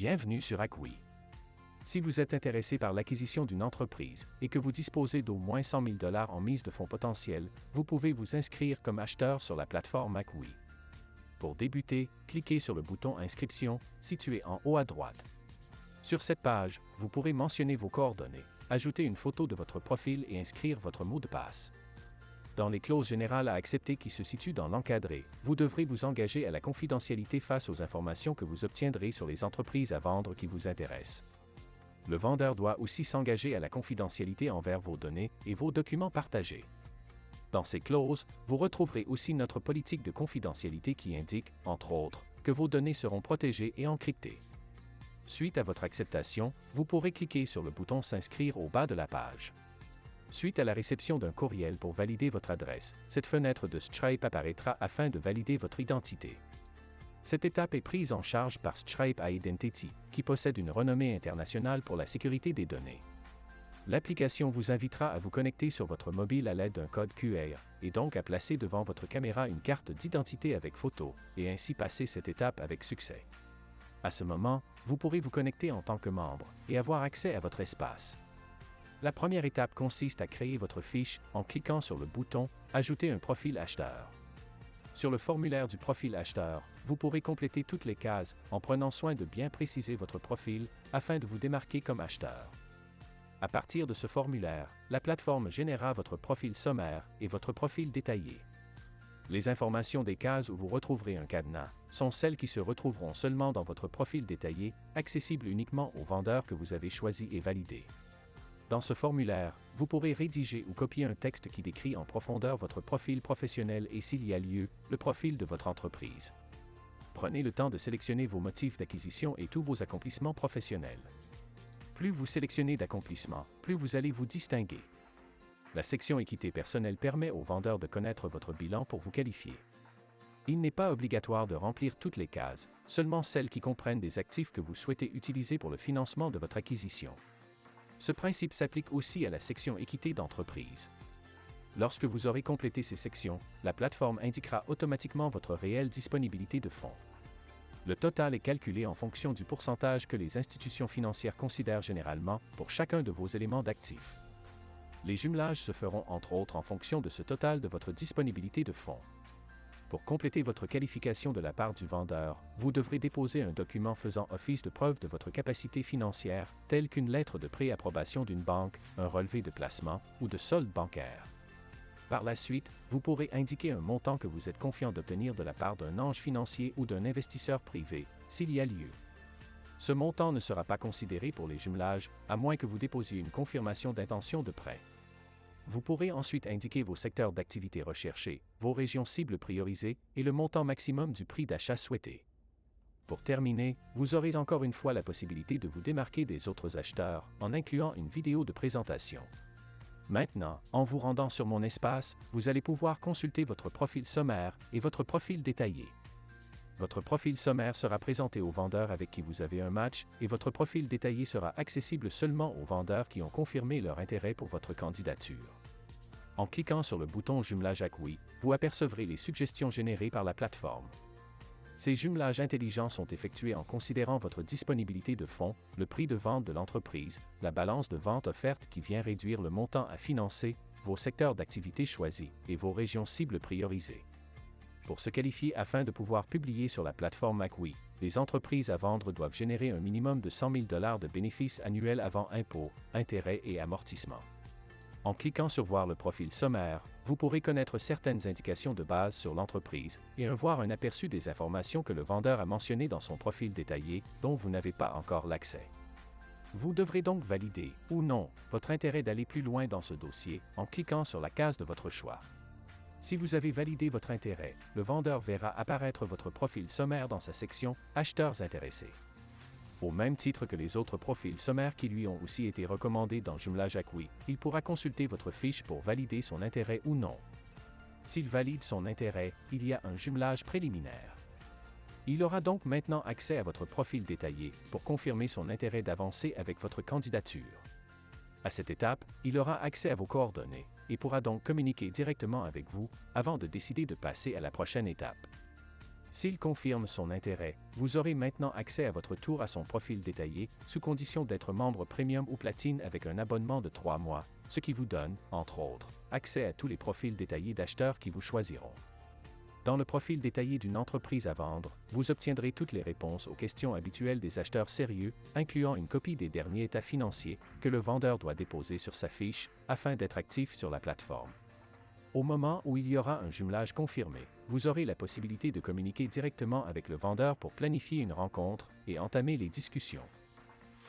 Bienvenue sur Acquis. Si vous êtes intéressé par l'acquisition d'une entreprise et que vous disposez d'au moins 100 000 $ en mise de fonds potentiels, vous pouvez vous inscrire comme acheteur sur la plateforme Acquis. Pour débuter, cliquez sur le bouton Inscription, situé en haut à droite. Sur cette page, vous pourrez mentionner vos coordonnées, ajouter une photo de votre profil et inscrire votre mot de passe. Dans les clauses générales à accepter qui se situent dans l'encadré, vous devrez vous engager à la confidentialité face aux informations que vous obtiendrez sur les entreprises à vendre qui vous intéressent. Le vendeur doit aussi s'engager à la confidentialité envers vos données et vos documents partagés. Dans ces clauses, vous retrouverez aussi notre politique de confidentialité qui indique, entre autres, que vos données seront protégées et encryptées. Suite à votre acceptation, vous pourrez cliquer sur le bouton S'inscrire au bas de la page. Suite à la réception d'un courriel pour valider votre adresse, cette fenêtre de Stripe apparaîtra afin de valider votre identité. Cette étape est prise en charge par Stripe Identity, qui possède une renommée internationale pour la sécurité des données. L'application vous invitera à vous connecter sur votre mobile à l'aide d'un code QR, et donc à placer devant votre caméra une carte d'identité avec photo, et ainsi passer cette étape avec succès. À ce moment, vous pourrez vous connecter en tant que membre, et avoir accès à votre espace. La première étape consiste à créer votre fiche en cliquant sur le bouton « Ajouter un profil acheteur ». Sur le formulaire du profil acheteur, vous pourrez compléter toutes les cases en prenant soin de bien préciser votre profil afin de vous démarquer comme acheteur. À partir de ce formulaire, la plateforme générera votre profil sommaire et votre profil détaillé. Les informations des cases où vous retrouverez un cadenas sont celles qui se retrouveront seulement dans votre profil détaillé, accessible uniquement aux vendeurs que vous avez choisis et validés. Dans ce formulaire, vous pourrez rédiger ou copier un texte qui décrit en profondeur votre profil professionnel et, s'il y a lieu, le profil de votre entreprise. Prenez le temps de sélectionner vos motifs d'acquisition et tous vos accomplissements professionnels. Plus vous sélectionnez d'accomplissements, plus vous allez vous distinguer. La section Équité personnelle permet aux vendeurs de connaître votre bilan pour vous qualifier. Il n'est pas obligatoire de remplir toutes les cases, seulement celles qui comprennent des actifs que vous souhaitez utiliser pour le financement de votre acquisition. Ce principe s'applique aussi à la section Équité d'entreprise. Lorsque vous aurez complété ces sections, la plateforme indiquera automatiquement votre réelle disponibilité de fonds. Le total est calculé en fonction du pourcentage que les institutions financières considèrent généralement pour chacun de vos éléments d'actifs. Les jumelages se feront entre autres en fonction de ce total de votre disponibilité de fonds. Pour compléter votre qualification de la part du vendeur, vous devrez déposer un document faisant office de preuve de votre capacité financière, tel qu'une lettre de préapprobation d'une banque, un relevé de placement ou de solde bancaire. Par la suite, vous pourrez indiquer un montant que vous êtes confiant d'obtenir de la part d'un ange financier ou d'un investisseur privé, s'il y a lieu. Ce montant ne sera pas considéré pour les jumelages, à moins que vous déposiez une confirmation d'intention de prêt. Vous pourrez ensuite indiquer vos secteurs d'activité recherchés, vos régions cibles priorisées et le montant maximum du prix d'achat souhaité. Pour terminer, vous aurez encore une fois la possibilité de vous démarquer des autres acheteurs en incluant une vidéo de présentation. Maintenant, en vous rendant sur mon espace, vous allez pouvoir consulter votre profil sommaire et votre profil détaillé. Votre profil sommaire sera présenté aux vendeurs avec qui vous avez un match et votre profil détaillé sera accessible seulement aux vendeurs qui ont confirmé leur intérêt pour votre candidature. En cliquant sur le bouton Jumelage Acquis, vous apercevrez les suggestions générées par la plateforme. Ces jumelages intelligents sont effectués en considérant votre disponibilité de fonds, le prix de vente de l'entreprise, la balance de vente offerte qui vient réduire le montant à financer, vos secteurs d'activité choisis et vos régions cibles priorisées. Pour se qualifier afin de pouvoir publier sur la plateforme Acquis, les entreprises à vendre doivent générer un minimum de 100 000 $ de bénéfices annuels avant impôts, intérêts et amortissements. En cliquant sur Voir le profil sommaire, vous pourrez connaître certaines indications de base sur l'entreprise et voir un aperçu des informations que le vendeur a mentionnées dans son profil détaillé dont vous n'avez pas encore l'accès. Vous devrez donc valider, ou non, votre intérêt d'aller plus loin dans ce dossier en cliquant sur la case de votre choix. Si vous avez validé votre intérêt, le vendeur verra apparaître votre profil sommaire dans sa section « Acheteurs intéressés ». Au même titre que les autres profils sommaires qui lui ont aussi été recommandés dans Jumelage Acquis, il pourra consulter votre fiche pour valider son intérêt ou non. S'il valide son intérêt, il y a un jumelage préliminaire. Il aura donc maintenant accès à votre profil détaillé pour confirmer son intérêt d'avancer avec votre candidature. À cette étape, il aura accès à vos coordonnées et pourra donc communiquer directement avec vous avant de décider de passer à la prochaine étape. S'il confirme son intérêt, vous aurez maintenant accès à votre tour à son profil détaillé, sous condition d'être membre Premium ou Platine avec un abonnement de 3 mois, ce qui vous donne, entre autres, accès à tous les profils détaillés d'acheteurs qui vous choisiront. Dans le profil détaillé d'une entreprise à vendre, vous obtiendrez toutes les réponses aux questions habituelles des acheteurs sérieux, incluant une copie des derniers états financiers que le vendeur doit déposer sur sa fiche afin d'être actif sur la plateforme. Au moment où il y aura un jumelage confirmé, vous aurez la possibilité de communiquer directement avec le vendeur pour planifier une rencontre et entamer les discussions.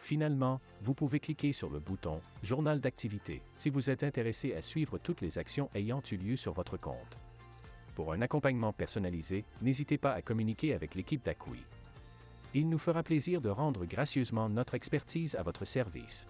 Finalement, vous pouvez cliquer sur le bouton « Journal d'activité » si vous êtes intéressé à suivre toutes les actions ayant eu lieu sur votre compte. Pour un accompagnement personnalisé, n'hésitez pas à communiquer avec l'équipe d'Acquis. Il nous fera plaisir de rendre gracieusement notre expertise à votre service.